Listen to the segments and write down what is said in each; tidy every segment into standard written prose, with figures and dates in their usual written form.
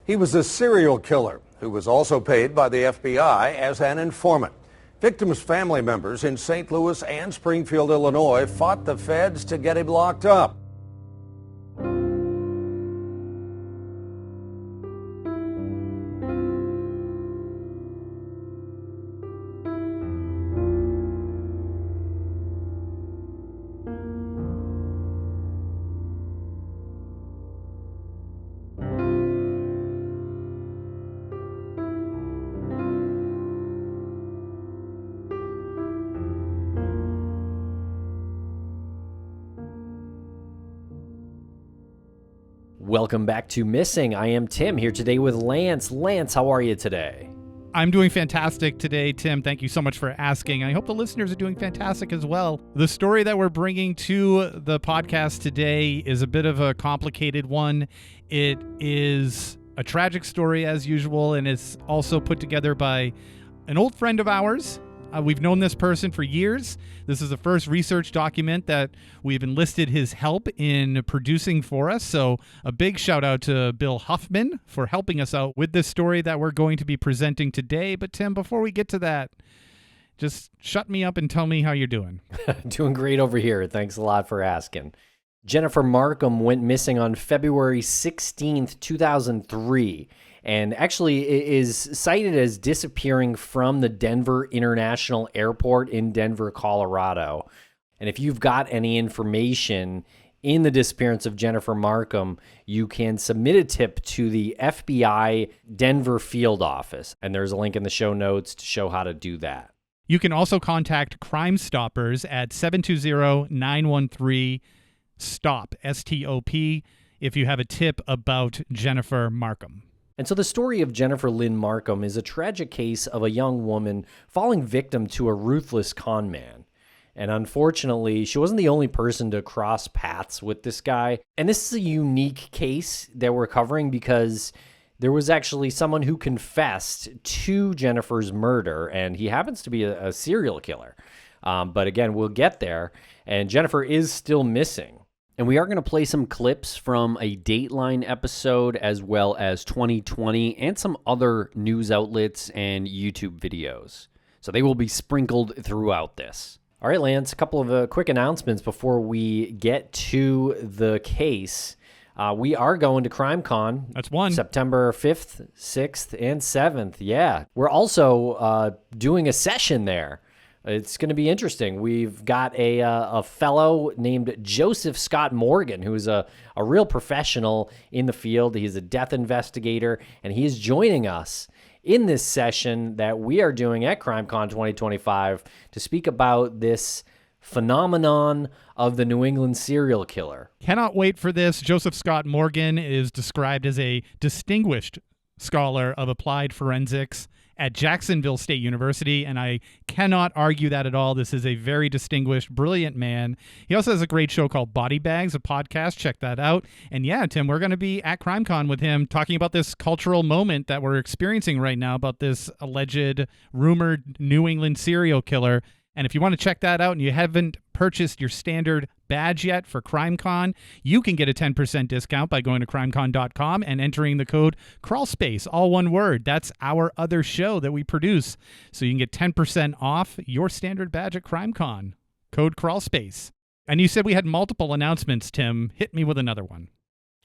He was a serial killer who was also paid by the FBI as an informant. Victims' family members in St. Louis and Springfield, Illinois, fought the feds to get him locked up. Welcome back to Missing. I am Tim here today with Lance. Lance, how are you today? I'm doing fantastic today, Tim. Thank you so much for asking. I hope the listeners are doing fantastic as well. The story that we're bringing to the podcast today is a bit of a complicated one. It is a tragic story as usual, and it's also put together by an old friend of ours. We've known this person for years. This is the first research document that we've enlisted his help in producing for us. So a big shout out to Bill Huffman for helping us out with this story that we're going to be presenting today. But Tim, before we get to that, just shut me up and tell me how you're doing. Doing great over here. Thanks a lot for asking. Jennifer Marcum went missing on February 16th, 2003. And actually is cited as disappearing from the Denver International Airport in Denver, Colorado. And if you've got any information in the disappearance of Jennifer Marcum, you can submit a tip to the FBI Denver field office. And there's a link in the show notes to show how to do that. You can also contact Crime Stoppers at 720-913-STOP, S-T-O-P, if you have a tip about Jennifer Marcum. And so the story of Jennifer Lynn Marcum is a tragic case of a young woman falling victim to a ruthless con man. And unfortunately, she wasn't the only person to cross paths with this guy. And this is a unique case that we're covering because there was actually someone who confessed to Jennifer's murder, and he happens to be a serial killer. But again, we'll get there, and Jennifer is still missing. And we are going to play some clips from a Dateline episode as well as 2020 and some other news outlets and YouTube videos. So they will be sprinkled throughout this. All right, Lance, a couple of quick announcements before we get to the case. We are going to CrimeCon. That's one. September 5th, 6th, and 7th. Yeah. We're also doing a session there. It's going to be interesting. We've got a fellow named Joseph Scott Morgan, who's a real professional in the field. He's a death investigator, and he is joining us in this session that we are doing at CrimeCon 2025 to speak about this phenomenon of the New England serial killer. Cannot wait for this. Joseph Scott Morgan is described as a distinguished scholar of applied forensics at Jacksonville State University, and I cannot argue that at all. This is a very distinguished, brilliant man. He also has a great show called Body Bags, a podcast. Check that out. And yeah, Tim, we're going to be at CrimeCon with him talking about this cultural moment that we're experiencing right now about this alleged, rumored New England serial killer. And if you want to check that out and you haven't purchased your standard badge yet for CrimeCon, you can get a 10% discount by going to crimecon.com and entering the code Crawlspace, all one word. That's our other show that we produce. So you can get 10% off your standard badge at CrimeCon. Code Crawlspace. And you said we had multiple announcements, Tim. Hit me with another one.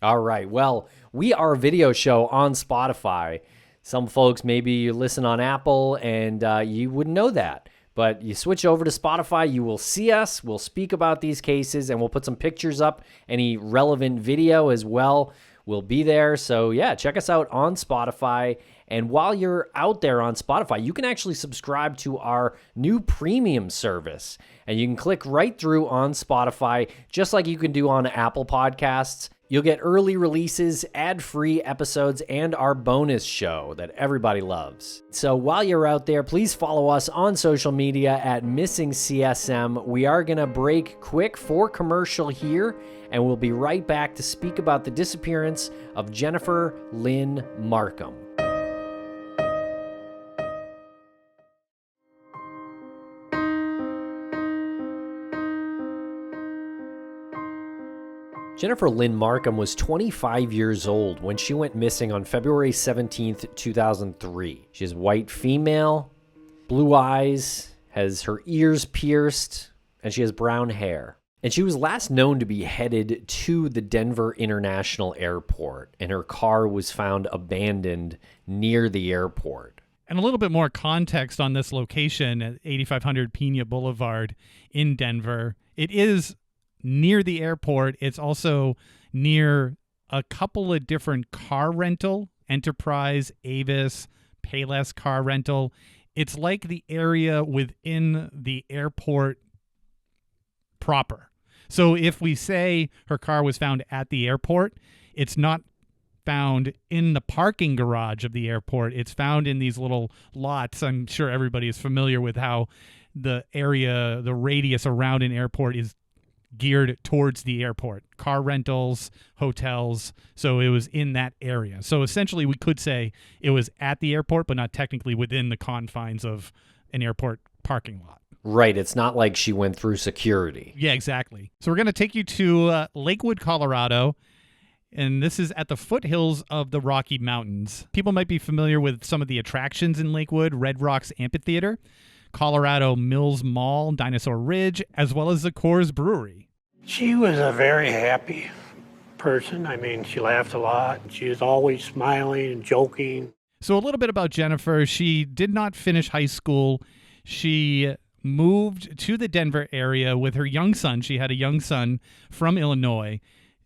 All right. Well, we are a video show on Spotify. Some folks, maybe you listen on Apple and you wouldn't know that. But you switch over to Spotify, you will see us, we'll speak about these cases, and we'll put some pictures up. Any relevant video as well will be there. So yeah, check us out on Spotify. And while you're out there on Spotify, you can actually subscribe to our new premium service. And you can click right through on Spotify, just like you can do on Apple Podcasts. You'll get early releases, ad-free episodes, and our bonus show that everybody loves. So while you're out there, please follow us on social media at MissingCSM. We are going to break quick for commercial here, and we'll be right back to speak about the disappearance of Jennifer Lynn Marcum. Jennifer Lynn Marcum was 25 years old when she went missing on February 17th, 2003. She's a white female, blue eyes, has her ears pierced, and she has brown hair. And she was last known to be headed to the Denver International Airport, and her car was found abandoned near the airport. And a little bit more context on this location at 8500 Pena Boulevard in Denver. It is near the airport. It's also near a couple of different car rental, Enterprise, Avis, Payless car rental. It's like the area within the airport proper. So if we say her car was found at the airport, it's not found in the parking garage of the airport. It's found in these little lots. I'm sure everybody is familiar with how the area, the radius around an airport is geared towards the airport. Car rentals, hotels. So it was in that area. So essentially we could say it was at the airport, but not technically within the confines of an airport parking lot. Right. It's not like she went through security. Yeah, exactly. So we're going to take you to Lakewood, Colorado. And this is at the foothills of the Rocky Mountains. People might be familiar with some of the attractions in Lakewood: Red Rocks Amphitheater, Colorado Mills Mall, Dinosaur Ridge, as well as the Coors Brewery. She was a very happy person. I mean, she laughed a lot. She was always smiling and joking. So a little bit about Jennifer. She did not finish high school. She moved to the Denver area with her young son. She had a young son from Illinois.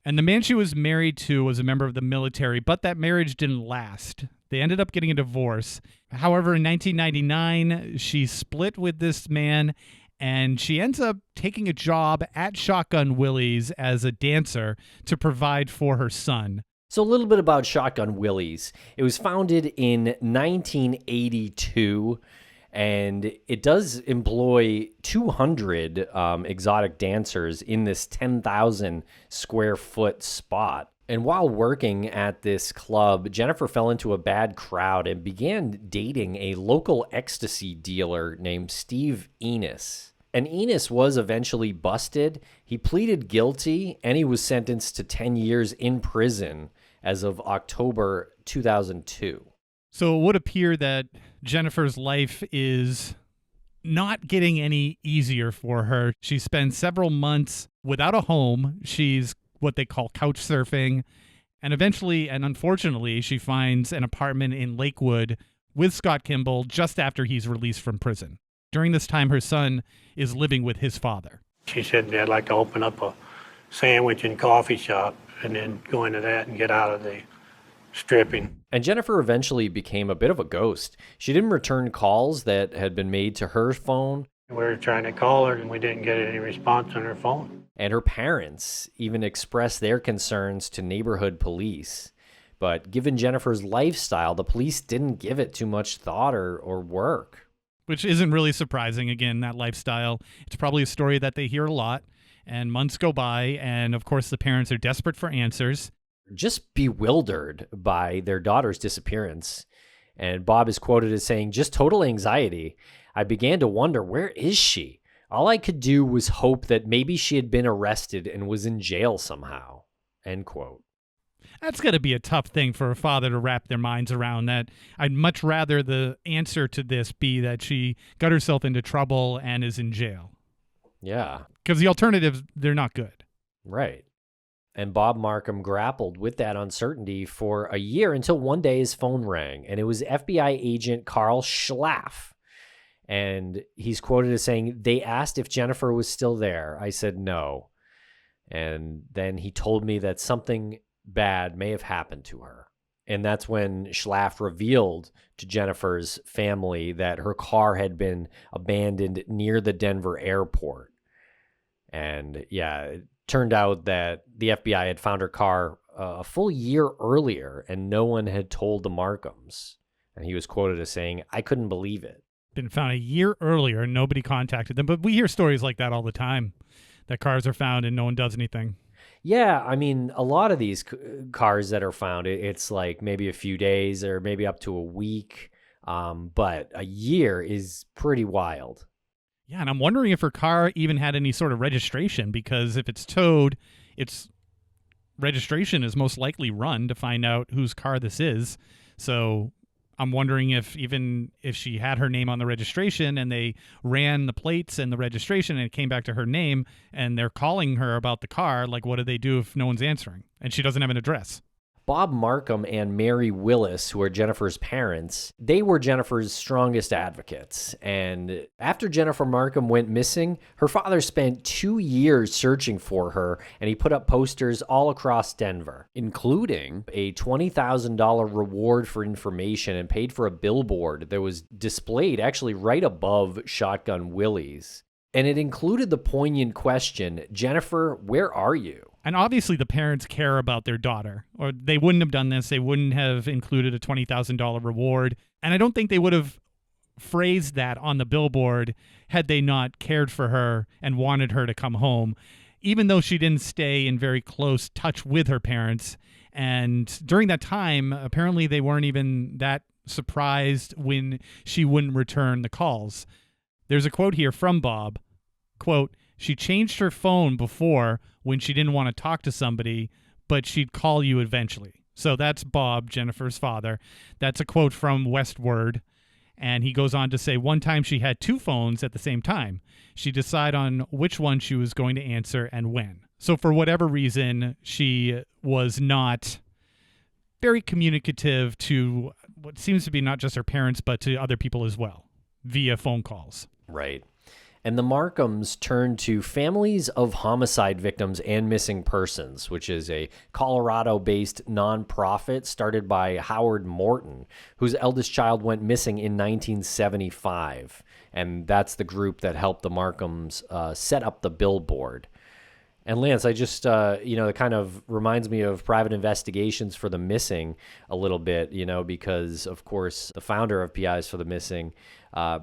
And the man she was married to was a member of the military, but that marriage didn't last. They ended up getting a divorce. However, in 1999, she split with this man, and she ends up taking a job at Shotgun Willie's as a dancer to provide for her son. So a little bit about Shotgun Willie's. It was founded in 1982, and it does employ 200 exotic dancers in this 10,000 square foot spot. And while working at this club, Jennifer fell into a bad crowd and began dating a local ecstasy dealer named Steve Enos. And Enos was eventually busted. He pleaded guilty, and he was sentenced to 10 years in prison as of October 2002. So it would appear that Jennifer's life is not getting any easier for her. She spends several months without a home. She's what they call couch surfing. And eventually, and unfortunately, she finds an apartment in Lakewood with Scott Kimell just after he's released from prison. During this time, her son is living with his father. She said, I'd like to open up a sandwich and coffee shop and then go into that and get out of the stripping. And Jennifer eventually became a bit of a ghost. She didn't return calls that had been made to her phone. We were trying to call her and we didn't get any response on her phone. And her parents even expressed their concerns to neighborhood police. But given Jennifer's lifestyle, the police didn't give it too much thought or work. Which isn't really surprising. Again, that lifestyle. It's probably a story that they hear a lot. And months go by, and of course the parents are desperate for answers. Just bewildered by their daughter's disappearance. And Bob is quoted as saying, "Just total anxiety. I began to wonder, where is she? All I could do was hope that maybe she had been arrested and was in jail somehow." End quote. That's got to be a tough thing for a father to wrap their minds around. That I'd much rather the answer to this be that she got herself into trouble and is in jail. Yeah. Because the alternatives, they're not good. Right. And Bob Markham grappled with that uncertainty for a year until one day his phone rang, and it was FBI agent Carl Schlaff. And he's quoted as saying, "They asked if Jennifer was still there. I said no. And then he told me that something bad may have happened to her." And that's when Schlaff revealed to Jennifer's family that her car had been abandoned near the Denver airport. And yeah, it turned out that the FBI had found her car a full year earlier, and no one had told the Markhams. And he was quoted as saying, "I couldn't believe it." Been found a year earlier and nobody contacted them. But we hear stories like that all the time, that cars are found and no one does anything. Yeah, I mean, a lot of these cars that are found, it's like maybe a few days or maybe up to a week. But a year is pretty wild. Yeah, and I'm wondering if her car even had any sort of registration, because if it's towed, it's registration is most likely run to find out whose car this is. So I'm wondering if even if she had her name on the registration and they ran the plates and the registration and it came back to her name and they're calling her about the car, like what do they do if no one's answering and she doesn't have an address? Bob Markham and Mary Willis, who are Jennifer's parents, they were Jennifer's strongest advocates. And after Jennifer Markham went missing, her father spent 2 years searching for her, and he put up posters all across Denver, including a $20,000 reward for information and paid for a billboard that was displayed actually right above Shotgun Willie's. And it included the poignant question, "Jennifer, where are you?" And obviously the parents care about their daughter, or they wouldn't have done this. They wouldn't have included a $20,000 reward. And I don't think they would have phrased that on the billboard had they not cared for her and wanted her to come home, even though she didn't stay in very close touch with her parents. And during that time, apparently they weren't even that surprised when she wouldn't return the calls. There's a quote here from Bob, quote, "She changed her phone before when she didn't want to talk to somebody, but she'd call you eventually." So that's Bob, Jennifer's father. That's a quote from Westword. And he goes on to say, one time she had 2 phones at the same time. She decided on which one she was going to answer and when. So for whatever reason, she was not very communicative to what seems to be not just her parents, but to other people as well, via phone calls. Right. And the Markhams turned to Families of Homicide Victims and Missing Persons, which is a Colorado-based nonprofit started by Howard Morton, whose eldest child went missing in 1975. And that's the group that helped the Markhams set up the billboard. And Lance, I just, it kind of reminds me of private investigations for the missing a little bit, because, of course, the founder of PIs for the Missing,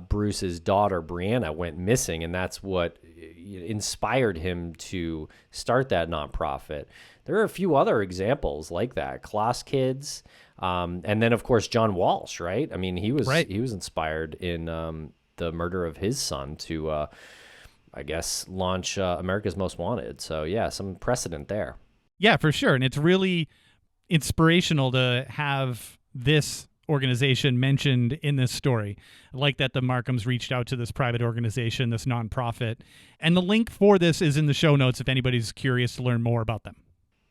Bruce's daughter, Brianna, went missing, and that's what inspired him to start that nonprofit. There are a few other examples like that, Kloss Kids, and then, of course, John Walsh, right? I mean, he was inspired in the murder of his son to launch America's Most Wanted. So, yeah, some precedent there. Yeah, for sure. And it's really inspirational to have this organization mentioned in this story. I like that the Markhams reached out to this private organization, this nonprofit. And the link for this is in the show notes if anybody's curious to learn more about them.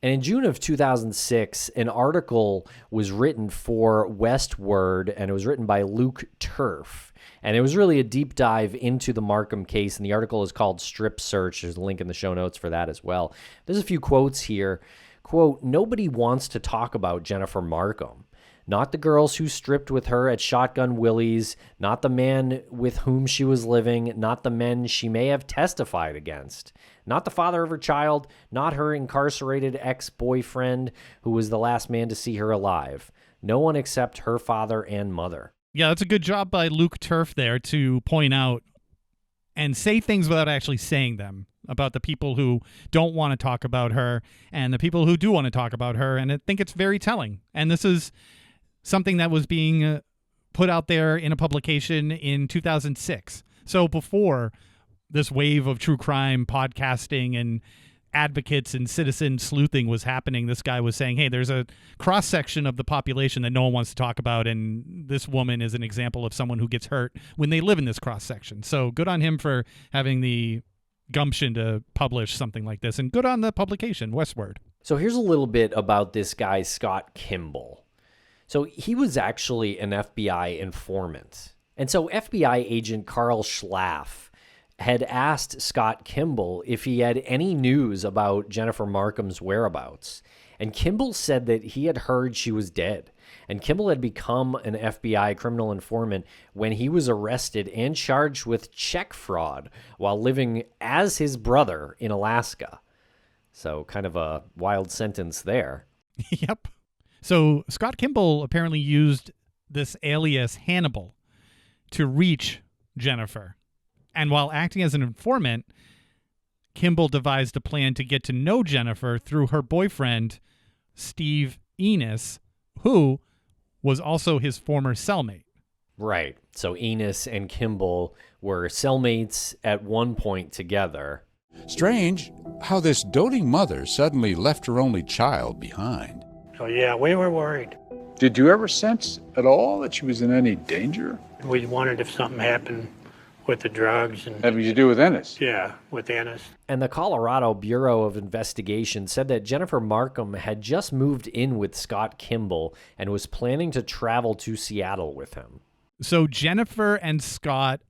And in June of 2006, an article was written for Westword, and it was written by Luke Turf. And it was really a deep dive into the Markham case, and the article is called Strip Search. There's a link in the show notes for that as well. There's a few quotes here. Quote, "Nobody wants to talk about Jennifer Markham. Not the girls who stripped with her at Shotgun Willie's, not the man with whom she was living, not the men she may have testified against, not the father of her child, not her incarcerated ex-boyfriend who was the last man to see her alive. No one except her father and mother." Yeah, that's a good job by Luke Turf there to point out and say things without actually saying them about the people who don't want to talk about her and the people who do want to talk about her. And I think it's very telling. And this is something that was being put out there in a publication in 2006. So before this wave of true crime podcasting and advocates and citizen sleuthing was happening, this guy was saying, hey, there's a cross-section of the population that no one wants to talk about, and this woman is an example of someone who gets hurt when they live in this cross-section. So good on him for having the gumption to publish something like this, and good on the publication, Westword. So here's a little bit about this guy, Scott Kimell. So he was actually an FBI informant. And so FBI agent Carl Schlaff had asked Scott Kimell if he had any news about Jennifer Markham's whereabouts. And Kimell said that he had heard she was dead. And Kimell had become an FBI criminal informant when he was arrested and charged with check fraud while living as his brother in Alaska. So kind of a wild sentence there. Yep. So Scott Kimell apparently used this alias Hannibal to reach Jennifer. And while acting as an informant, Kimell devised a plan to get to know Jennifer through her boyfriend, Steve Enos, who was also his former cellmate. Right. So Enos and Kimell were cellmates at one point together. Strange how this doting mother suddenly left her only child behind. So yeah, we were worried. Did you ever sense at all that she was in any danger? We wondered if something happened with the drugs and Having to do with Ennis? yeah, with Ennis. And the Colorado Bureau of Investigation said that Jennifer Marcum had just moved in with Scott Kimell and was planning to travel to Seattle with him. So Jennifer and Scott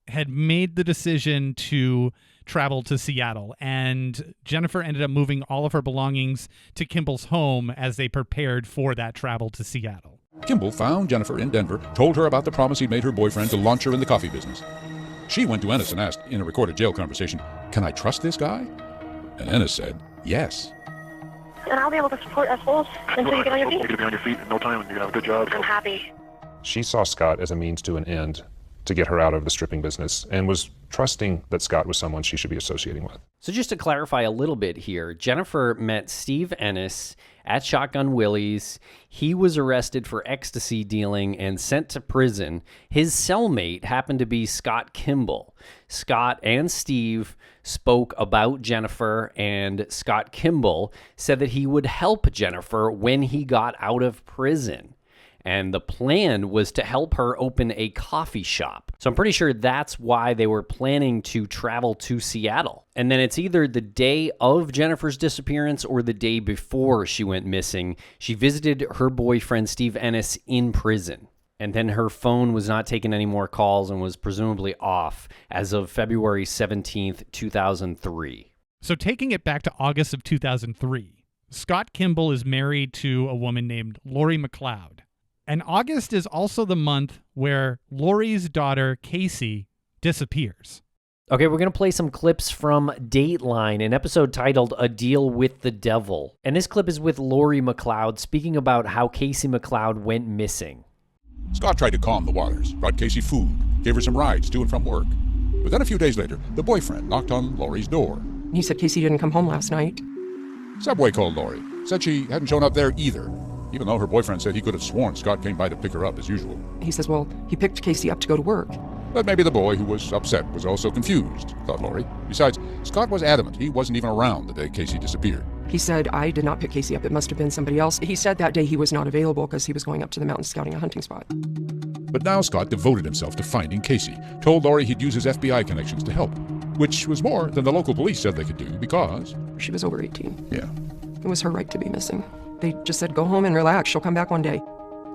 had made the decision to travel to Seattle, and Jennifer ended up moving all of her belongings to Kimell's home as they prepared for that travel to Seattle. Kimell found Jennifer in Denver, told her about the promise he'd made her boyfriend to launch her in the coffee business. She went to Ennis and asked, in a recorded jail conversation, "Can I trust this guy?" And Ennis said, "Yes." And I'll be able to support us both until you get on your feet. You're going to be on your feet in no time and you're going to have a good job. I'm happy. She saw Scott as a means to an end to get her out of the stripping business and was trusting that Scott was someone she should be associating with. So just to clarify a little bit here, Jennifer met Steve Ennis at Shotgun Willie's. He was arrested for ecstasy dealing and sent to prison. His cellmate happened to be Scott Kimell. Scott and Steve spoke about Jennifer, and Scott Kimell said that he would help Jennifer when he got out of prison. And the plan was to help her open a coffee shop. So I'm pretty sure that's why they were planning to travel to Seattle. And then it's either the day of Jennifer's disappearance or the day before she went missing. She visited her boyfriend, Steve Ennis, in prison. And then her phone was not taking any more calls and was presumably off as of February 17th, 2003. So taking it back to August of 2003, Scott Kimell is married to a woman named Lori McLeod. And August is also the month where Lori's daughter, Casey, disappears. Okay, we're going to play some clips from Dateline, an episode titled A Deal with the Devil. And this clip is with Lori McLeod speaking about how Casey Mloud went missing. Scott tried to calm the waters, brought Casey food, gave her some rides to and from work. But then a few days later, the boyfriend knocked on Lori's door. He said Casey didn't come home last night. Subway called Lori, said she hadn't shown up there either, even though her boyfriend said he could have sworn Scott came by to pick her up as usual. He says, well, he picked Casey up to go to work. But maybe the boy who was upset was also confused, thought Lori. Besides, Scott was adamant he wasn't even around the day Casey disappeared. He said, I did not pick Casey up. It must have been somebody else. He said that day he was not available because he was going up to the mountains scouting a hunting spot. But now Scott devoted himself to finding Casey, told Lori he'd use his FBI connections to help, which was more than the local police said they could do because... she was over 18. Yeah. It was her right to be missing. They just said, go home and relax. She'll come back one day.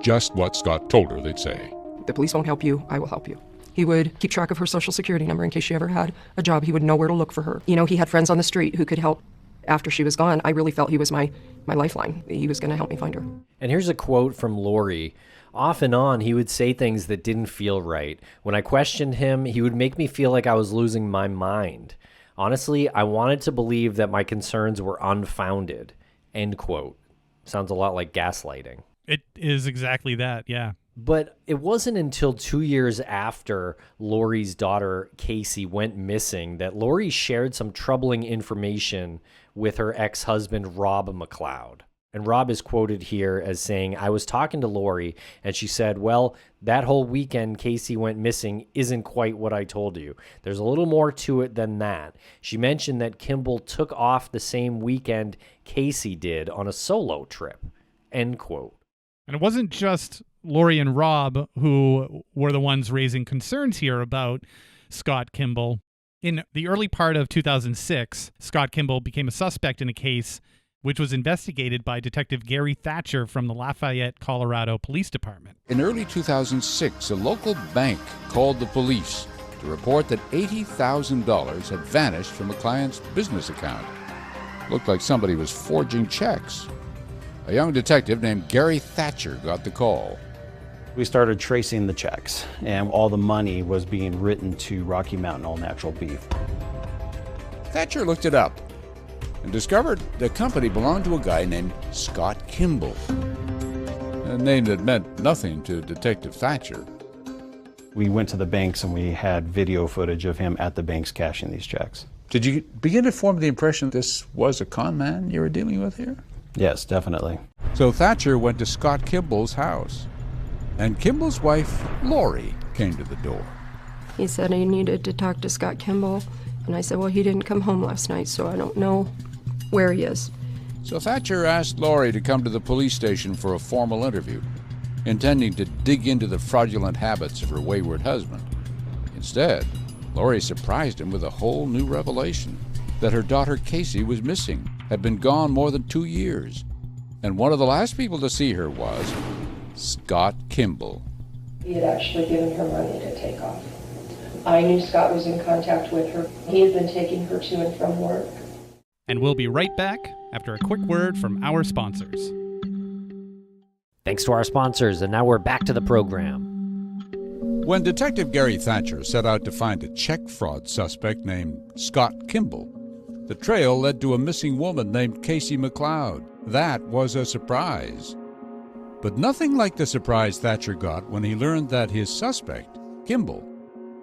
Just what Scott told her they'd say. The police won't help you. I will help you. He would keep track of her social security number in case she ever had a job. He would know where to look for her. You know, he had friends on the street who could help after she was gone. I really felt he was my lifeline. He was going to help me find her. And here's a quote from Lori. Off and on, he would say things that didn't feel right. When I questioned him, he would make me feel like I was losing my mind. Honestly, I wanted to believe that my concerns were unfounded. End quote. Sounds a lot like gaslighting. It is exactly that, yeah. But it wasn't until 2 years after Lori's daughter, Casey, went missing that Lori shared some troubling information with her ex-husband, Rob McLeod. And Rob is quoted here as saying, I was talking to Lori, and she said, well, that whole weekend Casey went missing isn't quite what I told you. There's a little more to it than that. She mentioned that Kimell took off the same weekend Casey did on a solo trip. End quote. And it wasn't just Lori and Rob who were the ones raising concerns here about Scott Kimell. In the early part of 2006, Scott Kimell became a suspect in a case which was investigated by Detective Gary Thatcher from the Lafayette, Colorado Police Department. In early 2006, a local bank called the police to report that $80,000 had vanished from a client's business account. Looked like somebody was forging checks. A young detective named Gary Thatcher got the call. We started tracing the checks, and all the money was being written to Rocky Mountain All Natural Beef. Thatcher looked it up and discovered the company belonged to a guy named Scott Kimell, a name that meant nothing to Detective Thatcher. We went to the banks and we had video footage of him at the banks cashing these checks. Did you begin to form the impression this was a con man you were dealing with here? Yes, definitely. So Thatcher went to Scott Kimell's house, and Kimell's wife, Lori, came to the door. He said he needed to talk to Scott Kimell, And I said, well, he didn't come home last night, so I don't know where he is. So Thatcher asked Laurie to come to the police station for a formal interview, intending to dig into the fraudulent habits of her wayward husband. Instead, Laurie surprised him with a whole new revelation, that her daughter Casey was missing, had been gone more than 2 years. And one of the last people to see her was Scott Kimell. He had actually given her money to take off. I knew Scott was in contact with her. He had been taking her to and from work. And we'll be right back after a quick word from our sponsors. Thanks to our sponsors, and now we're back to the program. When Detective Gary Thatcher set out to find a check fraud suspect named Scott Kimell, the trail led to a missing woman named Casey Mloud. That was a surprise. But nothing like the surprise Thatcher got when he learned that his suspect, Kimell,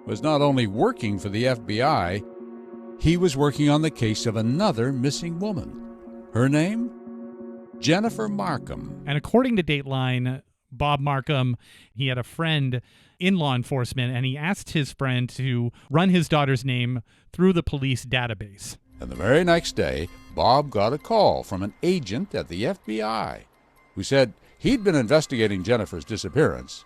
was not only working for the FBI, he was working on the case of another missing woman. Her name? Jennifer Marcum. And according to Dateline, Bob Markham, he had a friend in law enforcement, and he asked his friend to run his daughter's name through the police database. And the very next day, Bob got a call from an agent at the FBI who said he'd been investigating Jennifer's disappearance.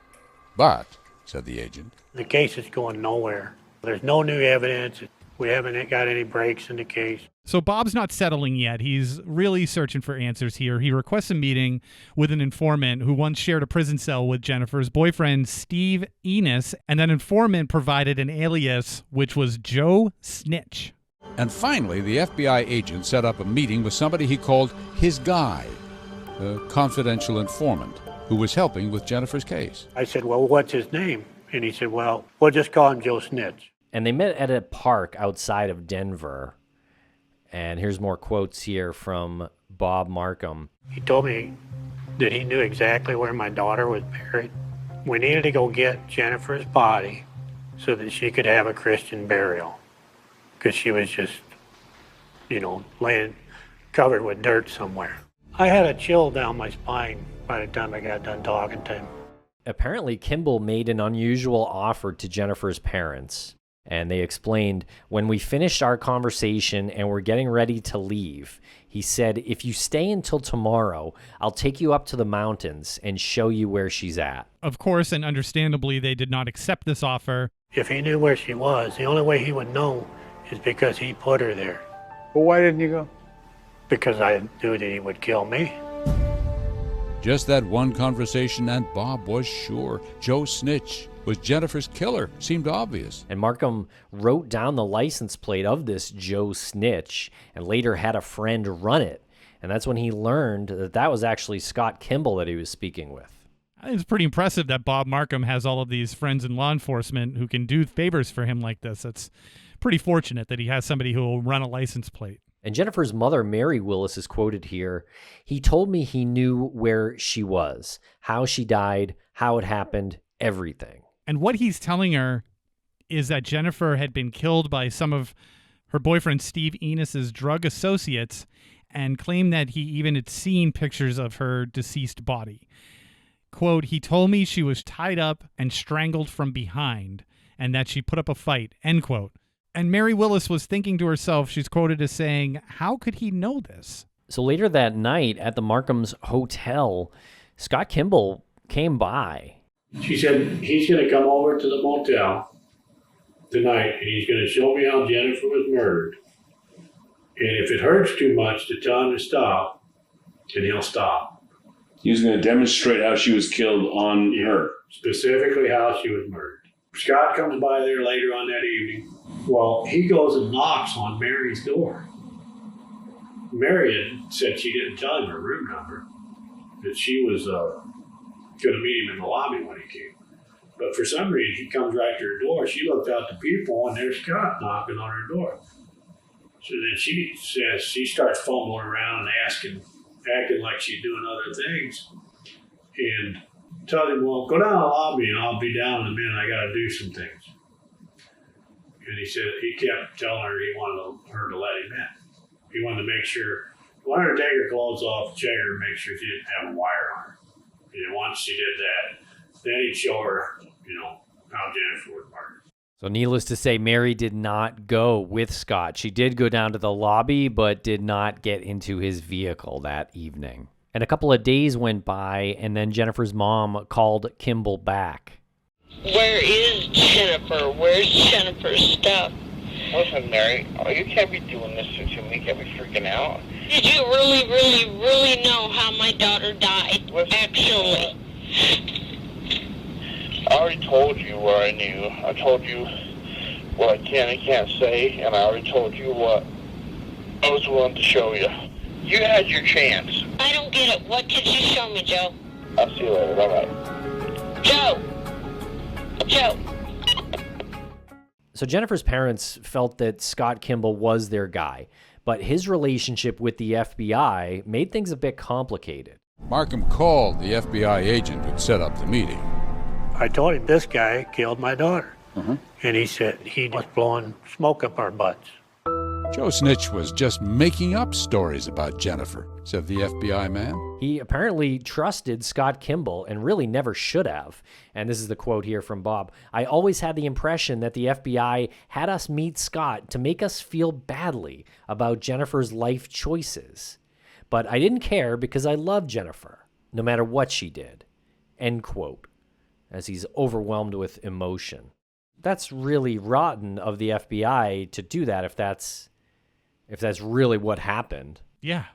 But, said the agent, the case is going nowhere. There's no new evidence. We haven't got any breaks in the case. So Bob's not settling yet. He's really searching for answers here. He requests a meeting with an informant who once shared a prison cell with Jennifer's boyfriend, Steve Enos, and that informant provided an alias, which was Joe Snitch. And finally, the FBI agent set up a meeting with somebody he called his guy, a confidential informant who was helping with Jennifer's case. I said, well, what's his name? And he said, well, we'll just call him Joe Snitch. And they met at a park outside of Denver. And here's more quotes here from Bob Markham. He told me that he knew exactly where my daughter was buried. We needed to go get Jennifer's body so that she could have a Christian burial, because she was just, laying covered with dirt somewhere. I had a chill down my spine by the time I got done talking to him. Apparently, Kimell made an unusual offer to Jennifer's parents. And they explained, when we finished our conversation and were getting ready to leave, he said, if you stay until tomorrow, I'll take you up to the mountains and show you where she's at. Of course, and understandably, they did not accept this offer. If he knew where she was, the only way he would know is because he put her there. Well, why didn't you go? Because I knew that he would kill me. Just that one conversation, and Bob was sure Joe Snitch was Jennifer's killer. Seemed obvious. And Markham wrote down the license plate of this Joe Snitch and later had a friend run it. And that's when he learned that that was actually Scott Kimell that he was speaking with. It's pretty impressive that Bob Markham has all of these friends in law enforcement who can do favors for him like this. It's pretty fortunate that he has somebody who will run a license plate. And Jennifer's mother, Mary Willis, is quoted here. He told me he knew where she was, how she died, how it happened, everything. And what he's telling her is that Jennifer had been killed by some of her boyfriend Steve Enos's drug associates, and claimed that he even had seen pictures of her deceased body. Quote, he told me she was tied up and strangled from behind, and that she put up a fight, end quote. And Mary Willis was thinking to herself, she's quoted as saying, how could he know this? So later that night at the Markham's hotel, Scott Kimell came by. She said, he's going to come over to the motel tonight, and he's going to show me how Jennifer was murdered. And if it hurts too much to tell him to stop, then he'll stop. He was going to demonstrate how she was killed on her. Specifically how she was murdered. Scott comes by there later on that evening. Well, he goes and knocks on Mary's door. Mary had said she didn't tell him her room number, that she was going to meet him in the lobby when he came. But for some reason, he comes right to her door. She looked out the peephole, and there's Scott knocking on her door. So then she says, she starts fumbling around and acting like she's doing other things. And tells him, well, go down to the lobby and I'll be down in a minute. I got to do some things. And he said he kept telling her he wanted her to let him in. He wanted to make sure, wanted her to take her clothes off, check her, make sure she didn't have a wire on her. And once she did that, then he'd show her, how Jennifer was murdered. So needless to say, Mary did not go with Scott. She did go down to the lobby, but did not get into his vehicle that evening. And a couple of days went by, and then Jennifer's mom called Kimell back. Where is Jennifer? Where's Jennifer's stuff? Listen, Mary, you can't be doing this to me. You can't be freaking out. Did you really, really, really know how my daughter died? Actually. I already told you what I knew. I told you what I can and can't say, and I already told you what I was willing to show you. You had your chance. I don't get it. What did you show me, Joe? I'll see you later. Bye-bye. Joe! Joe! So Jennifer's parents felt that Scott Kimell was their guy, but his relationship with the FBI made things a bit complicated. Markham called the FBI agent who'd set up the meeting. I told him this guy killed my daughter. And he said he was blowing smoke up our butts. Joe Snitch was just making up stories about Jennifer, said the FBI man. He apparently trusted Scott Kimell and really never should have. And this is the quote here from Bob. I always had the impression that the FBI had us meet Scott to make us feel badly about Jennifer's life choices. But I didn't care because I loved Jennifer, no matter what she did. End quote. As he's overwhelmed with emotion. That's really rotten of the FBI to do that if that's really what happened. Yeah.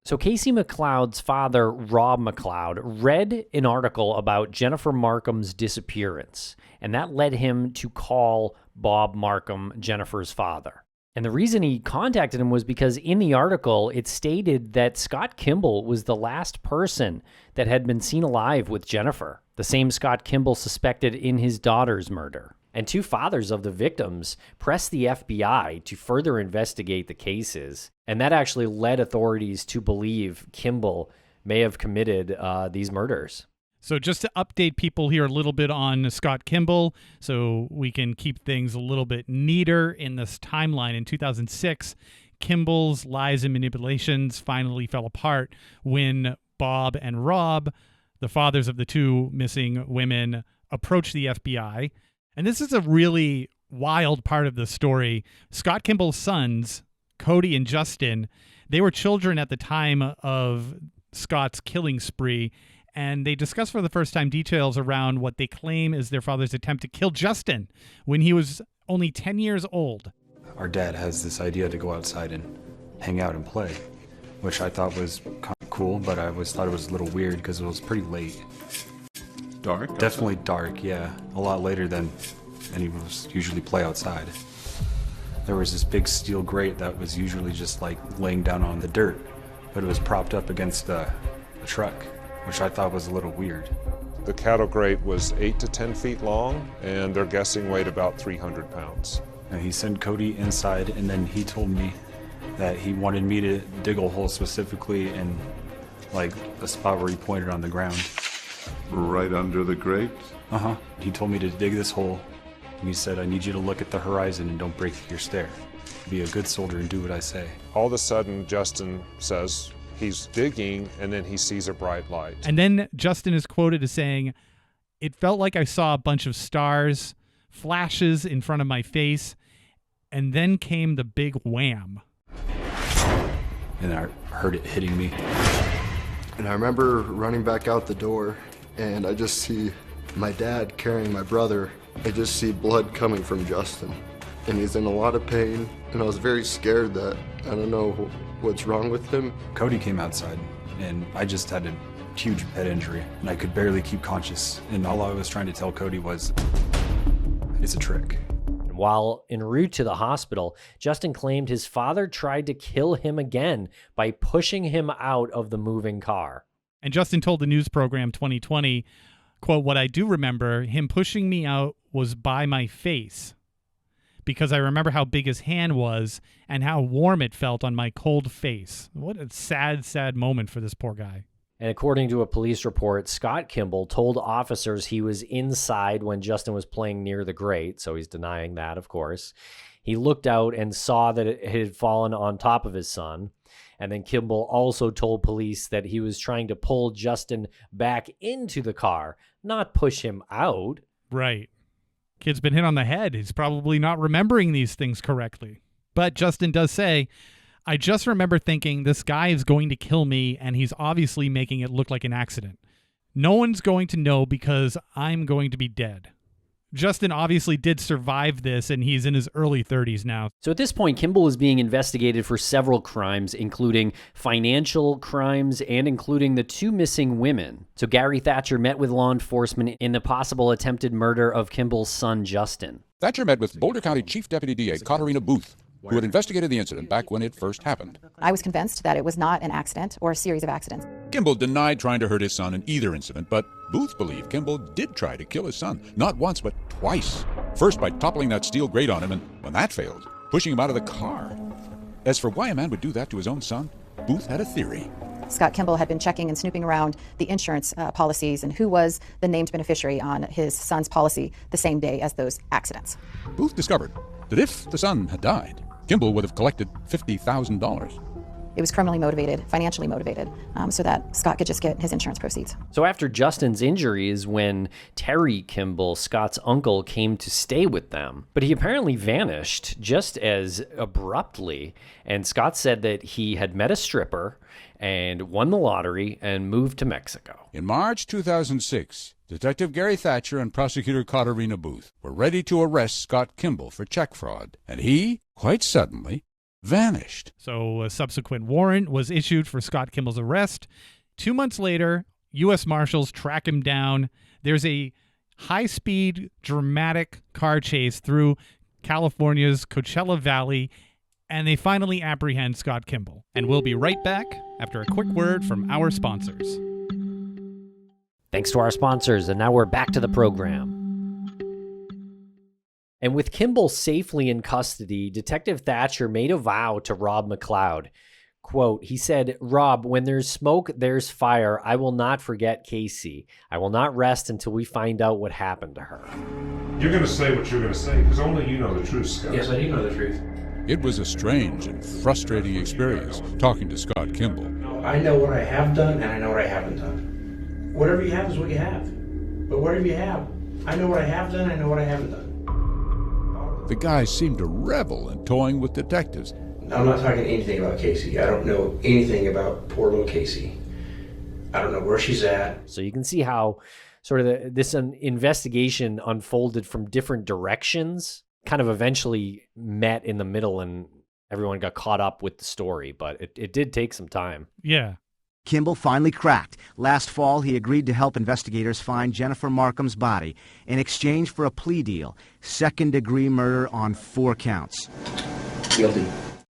So Casey Mloud's father, Rob Mloud, read an article about Jennifer Marcum's disappearance, and that led him to call Bob Markham, Jennifer's father. And the reason he contacted him was because in the article, it stated that Scott Kimell was the last person that had been seen alive with Jennifer, the same Scott Kimell suspected in his daughter's murder. And two fathers of the victims pressed the FBI to further investigate the cases, and that actually led authorities to believe Kimell may have committed these murders. So just to update people here a little bit on Scott Kimell, so we can keep things a little bit neater in this timeline. In 2006, Kimell's lies and manipulations finally fell apart when Bob and Rob, the fathers of the two missing women, approached the FBI. And this is a really wild part of the story. Scott Kimell's sons, Cody and Justin, they were children at the time of Scott's killing spree, and they discussed for the first time details around what they claim is their father's attempt to kill Justin when he was only 10 years old. Our dad has this idea to go outside and hang out and play, which I thought was kind of cool, but I always thought it was a little weird because it was pretty late. Dark? Definitely dark, yeah. A lot later than any of us usually play outside. There was this big steel grate that was usually just like laying down on the dirt, but it was propped up against a truck, which I thought was a little weird. The cattle grate was 8 to 10 feet long, and they're guessing weighed about 300 pounds. And he sent Cody inside, and then he told me that he wanted me to dig a hole specifically in like a spot where he pointed on the ground. Right under the grate? Uh-huh. He told me to dig this hole, and he said, I need you to look at the horizon and don't break your stare. Be a good soldier and do what I say. All of a sudden, Justin says he's digging, and then he sees a bright light. And then Justin is quoted as saying, it felt like I saw a bunch of stars, flashes in front of my face, and then came the big wham. And I heard it hitting me. And I remember running back out the door, and I just see my dad carrying my brother. I just see blood coming from Justin, and he's in a lot of pain, and I was very scared that I don't know what's wrong with him. Cody came outside, and I just had a huge head injury, and I could barely keep conscious, and all I was trying to tell Cody was, it's a trick. While en route to the hospital, Justin claimed his father tried to kill him again by pushing him out of the moving car. And Justin told the news program 2020, quote, what I do remember, him pushing me out was by my face, because I remember how big his hand was and how warm it felt on my cold face. What a sad, sad moment for this poor guy. And according to a police report, Scott Kimell told officers he was inside when Justin was playing near the grate, so he's denying that, of course. He looked out and saw that it had fallen on top of his son. And then Kimell also told police that he was trying to pull Justin back into the car, not push him out. Right. Kid's been hit on the head. He's probably not remembering these things correctly. But Justin does say, I just remember thinking this guy is going to kill me, and he's obviously making it look like an accident. No one's going to know because I'm going to be dead. Justin obviously did survive this, and he's in his early 30s now. So at this point, Kimell is being investigated for several crimes, including financial crimes and including the 2 missing women. So Gary Thatcher met with law enforcement in the possible attempted murder of Kimball's son, Justin. Thatcher met with Boulder County Chief Deputy DA Katarina Booth, who had investigated the incident back when it first happened. I was convinced that it was not an accident or a series of accidents. Kimell denied trying to hurt his son in either incident, but Booth believed Kimell did try to kill his son, not once, but twice. First by toppling that steel grate on him, and when that failed, pushing him out of the car. As for why a man would do that to his own son, Booth had a theory. Scott Kimell had been checking and snooping around the insurance policies and who was the named beneficiary on his son's policy the same day as those accidents. Booth discovered that if the son had died, Kimell would have collected $50,000. It was criminally motivated, financially motivated, so that Scott could just get his insurance proceeds. So after Justin's injuries, when Terry Kimell, Scott's uncle, came to stay with them, but he apparently vanished just as abruptly. And Scott said that he had met a stripper and won the lottery and moved to Mexico. In March 2006, Detective Gary Thatcher and Prosecutor Katarina Booth were ready to arrest Scott Kimell for check fraud, and he, quite suddenly, vanished. So a subsequent warrant was issued for Scott Kimell's arrest. 2 months later, U.S. Marshals track him down. There's a high-speed, dramatic car chase through California's Coachella Valley, and they finally apprehend Scott Kimell. And we'll be right back after a quick word from our sponsors. Thanks to our sponsors, and now we're back to the program. And with Kimell safely in custody, Detective Thatcher made a vow to Rob McLeod. Quote, he said, "Rob, when there's smoke, there's fire. I will not forget Casey. I will not rest until we find out what happened to her." You're going to say what you're going to say, because only you know the truth, Scott. Yes, I do know the truth. It was a strange and frustrating experience talking to Scott Kimell. I know what I have done, and I know what I haven't done. Whatever you have is what you have. But whatever you have, I know what I have done, I know what I haven't done. The guy seemed to revel in toying with detectives. I'm not talking anything about Casey. I don't know anything about poor little Casey. I don't know where she's at. So you can see how sort of this investigation unfolded from different directions, kind of eventually met in the middle, and everyone got caught up with the story, but it did take some time. Yeah. Kimell finally cracked. Last fall, he agreed to help investigators find Jennifer Marcum's body in exchange for a plea deal, second-degree murder on 4 counts. Guilty.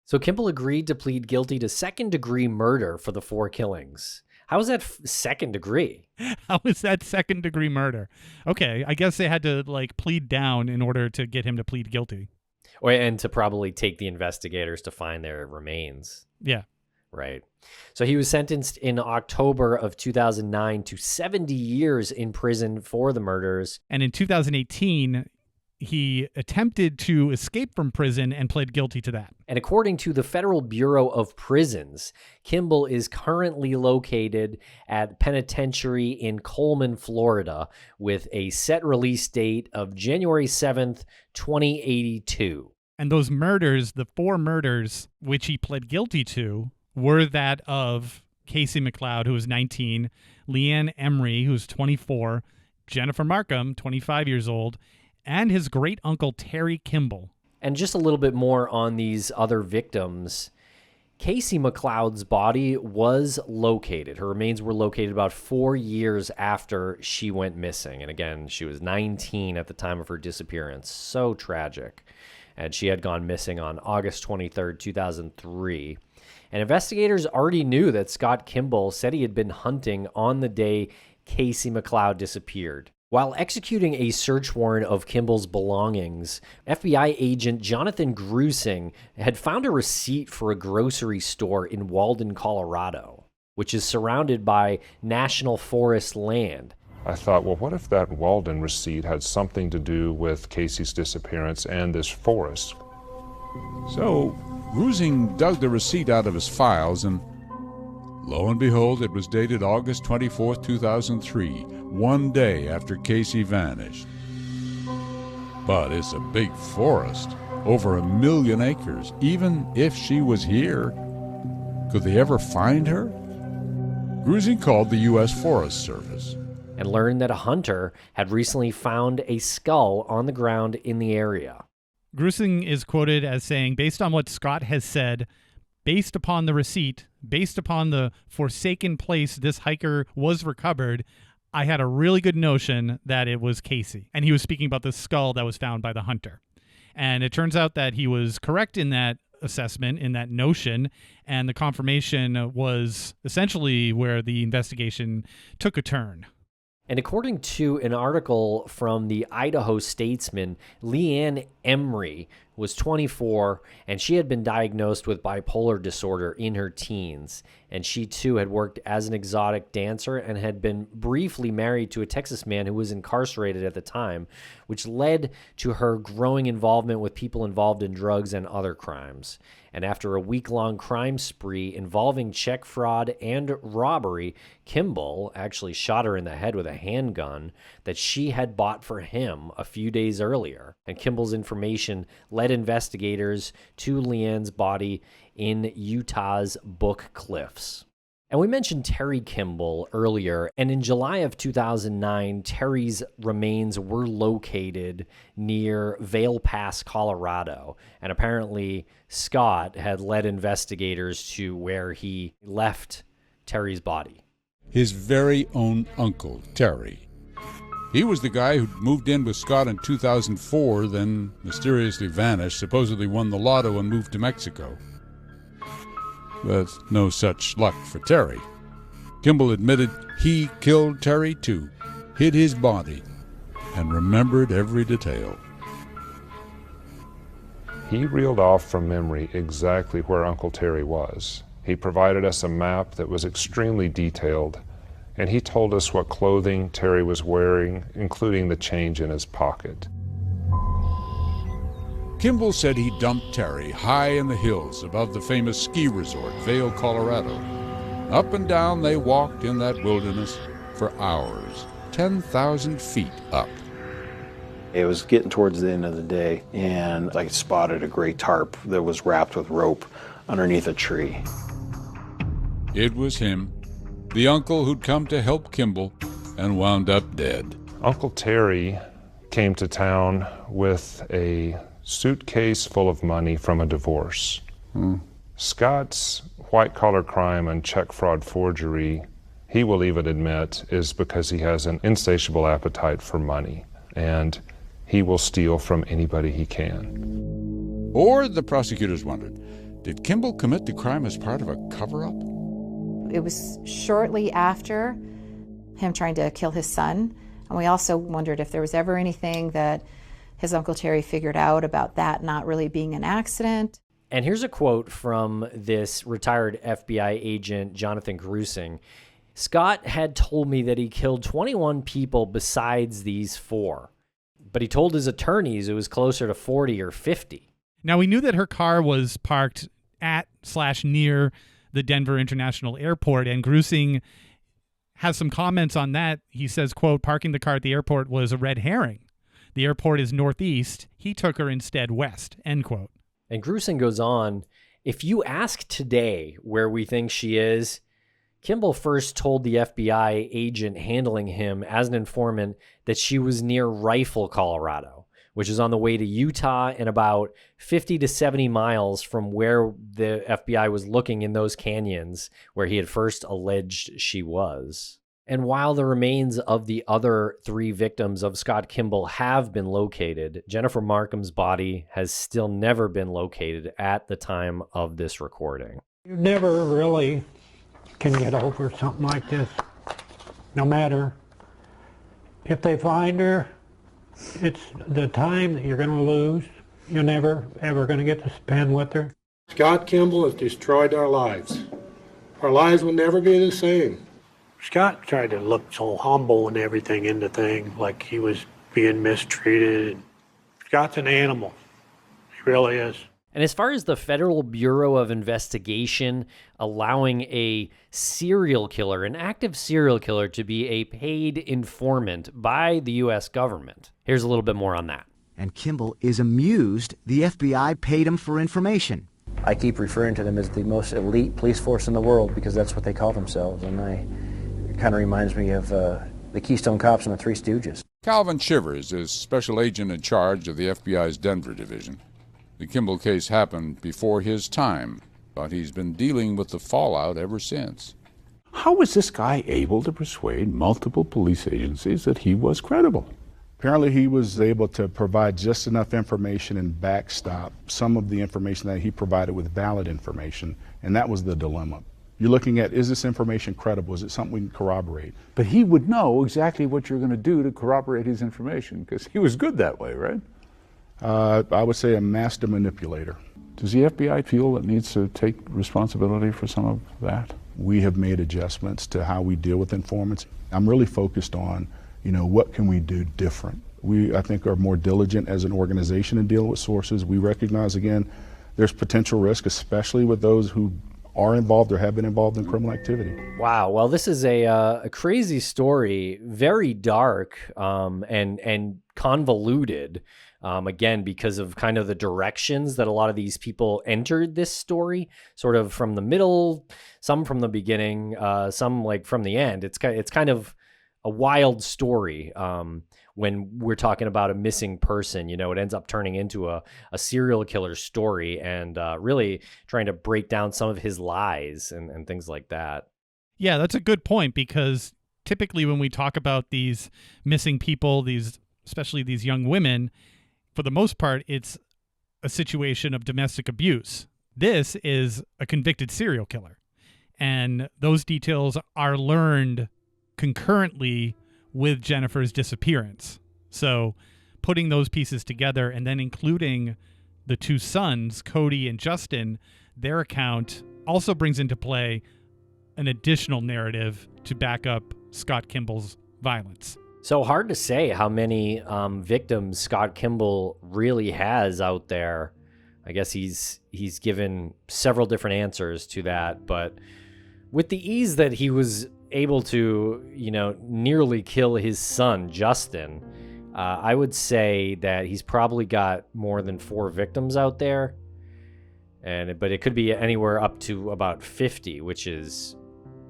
So Kimell agreed to plead guilty to second-degree murder for the 4 killings. How is that second degree? How is that second-degree murder? Okay, I guess they had to plead down in order to get him to plead guilty. And to probably take the investigators to find their remains. Yeah. Right. So he was sentenced in October of 2009 to 70 years in prison for the murders. And in 2018, he attempted to escape from prison and pled guilty to that. And according to the Federal Bureau of Prisons, Kimell is currently located at penitentiary in Coleman, Florida, with a set release date of January 7th, 2082. And those murders, the 4 murders which he pled guilty to, were that of Casey Mloud, who was 19, Leanne Emery, who was 24, Jennifer Marcum, 25 years old, and his great-uncle Terry Kimell. And just a little bit more on these other victims. Casey Mloud's body was located. Her remains were located about 4 years after she went missing. And again, she was 19 at the time of her disappearance. So tragic. And she had gone missing on August 23rd, 2003. And investigators already knew that Scott Kimell said he had been hunting on the day Casey Mloud disappeared. While executing a search warrant of Kimell's belongings, FBI agent Jonathan Grusing had found a receipt for a grocery store in Walden, Colorado, which is surrounded by National Forest land. I thought, well, what if that Walden receipt had something to do with Casey's disappearance and this forest? So Grusing dug the receipt out of his files, and lo and behold, it was dated August 24th, 2003, one day after Casey vanished. But it's a big forest, over 1 million acres. Even if she was here, could they ever find her? Grusing called the U.S. Forest Service and learned that a hunter had recently found a skull on the ground in the area. Grusing is quoted as saying, based on what Scott has said, based upon the receipt, based upon the forsaken place this hiker was recovered, I had a really good notion that it was Casey. And he was speaking about the skull that was found by the hunter. And it turns out that he was correct in that assessment, in that notion, and the confirmation was essentially where the investigation took a turn. And according to an article from the Idaho Statesman, Leanne Emery was 24, and she had been diagnosed with bipolar disorder in her teens. And she, too, had worked as an exotic dancer and had been briefly married to a Texas man who was incarcerated at the time, which led to her growing involvement with people involved in drugs and other crimes. And after a week-long crime spree involving check fraud and robbery, Kimell actually shot her in the head with a handgun that she had bought for him a few days earlier. And Kimell's information led investigators to Leanne's body in Utah's Book Cliffs. And we mentioned Terry Kimell earlier, and in July of 2009, Terry's remains were located near Vail Pass, Colorado, and apparently Scott had led investigators to where he left Terry's body. His very own uncle, Terry. He was the guy who moved in with Scott in 2004, then mysteriously vanished, supposedly won the lotto and moved to Mexico. But no such luck for Terry. Kimell admitted he killed Terry too, hid his body, and remembered every detail. He reeled off from memory exactly where Uncle Terry was. He provided us a map that was extremely detailed, and he told us what clothing Terry was wearing, including the change in his pocket. Kimell said he dumped Terry high in the hills above the famous ski resort, Vail, Colorado. Up and down they walked in that wilderness for hours, 10,000 feet up. It was getting towards the end of the day, and I spotted a gray tarp that was wrapped with rope underneath a tree. It was him, the uncle who'd come to help Kimell and wound up dead. Uncle Terry came to town with a suitcase full of money from a divorce. Scott's white-collar crime and check fraud forgery, he will even admit, is because he has an insatiable appetite for money, and he will steal from anybody he can. Or, the prosecutors wondered, did Kimell commit the crime as part of a cover-up? It was shortly after him trying to kill his son, and we also wondered if there was ever anything that his Uncle Terry figured out about that not really being an accident. And here's a quote from this retired FBI agent, Jonathan Grusing. Scott had told me that he killed 21 people besides these 4, but he told his attorneys it was closer to 40 or 50. Now, we knew that her car was parked at/near the Denver International Airport, and Grusing has some comments on that. He says, quote, parking the car at the airport was a red herring. The airport is northeast. He took her instead west, end quote. And Grusing goes on, if you ask today where we think she is, Kimell first told the FBI agent handling him as an informant that she was near Rifle, Colorado, which is on the way to Utah and about 50 to 70 miles from where the FBI was looking in those canyons where he had first alleged she was. And while the remains of the other 3 victims of Scott Kimell have been located, Jennifer Marcum's body has still never been located at the time of this recording. You never really can get over something like this. No matter if they find her, it's the time that you're going to lose. You're never, ever going to get to spend with her. Scott Kimell has destroyed our lives. Our lives will never be the same. Scott tried to look so humble and everything in the thing, like he was being mistreated. Scott's an animal. He really is. And as far as the Federal Bureau of Investigation allowing a serial killer, an active serial killer, to be a paid informant by the U.S. government, here's a little bit more on that. And Kimell is amused the FBI paid him for information. I keep referring to them as the most elite police force in the world because that's what they call themselves, and it kind of reminds me of the Keystone Cops and the Three Stooges. Calvin Shivers is special agent in charge of the FBI's Denver division. The Kimell case happened before his time, but he's been dealing with the fallout ever since. How was this guy able to persuade multiple police agencies that he was credible? Apparently he was able to provide just enough information and backstop some of the information that he provided with valid information, and that was the dilemma. You're looking at, is this information credible? Is it something we can corroborate? But he would know exactly what you're going to do to corroborate his information, because he was good that way, right? I would say a master manipulator. Does the FBI feel it needs to take responsibility for some of that? We have made adjustments to how we deal with informants. I'm really focused on, what can we do different? We, I think, are more diligent as an organization in dealing with sources. We recognize, again, there's potential risk, especially with those who are involved or have been involved in criminal activity. Wow. Well, this is a crazy story, very dark and convoluted. Again, because of kind of the directions that a lot of these people entered this story, sort of from the middle, some from the beginning, some like from the end. It's kind of a wild story when we're talking about a missing person. It ends up turning into a serial killer story and really trying to break down some of his lies and things like that. Yeah, that's a good point, because typically when we talk about these missing people, especially these young women, for the most part, it's a situation of domestic abuse. This is a convicted serial killer, and those details are learned concurrently with Jennifer's disappearance. So putting those pieces together and then including the two sons, Cody and Justin, their account also brings into play an additional narrative to back up Scott Kimell's violence. So hard to say how many victims Scott Kimell really has out there. I guess he's given several different answers to that, but with the ease that he was able to, nearly kill his son, Justin, I would say that he's probably got more than 4 victims out there. But it could be anywhere up to about 50, which is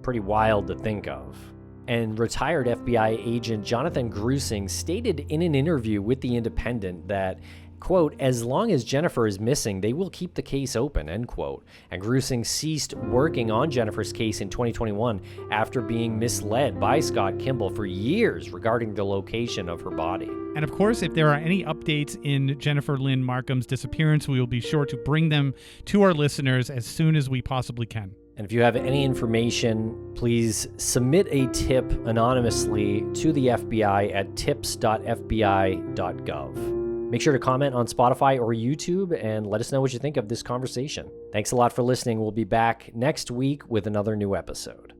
pretty wild to think of. And retired FBI agent Jonathan Grusing stated in an interview with The Independent that, quote, as long as Jennifer is missing, they will keep the case open, end quote. And Grusing ceased working on Jennifer's case in 2021 after being misled by Scott Kimell for years regarding the location of her body. And of course, if there are any updates in Jennifer Lynn Marcum's disappearance, we will be sure to bring them to our listeners as soon as we possibly can. And if you have any information, please submit a tip anonymously to the FBI at tips.fbi.gov. Make sure to comment on Spotify or YouTube and let us know what you think of this conversation. Thanks a lot for listening. We'll be back next week with another new episode.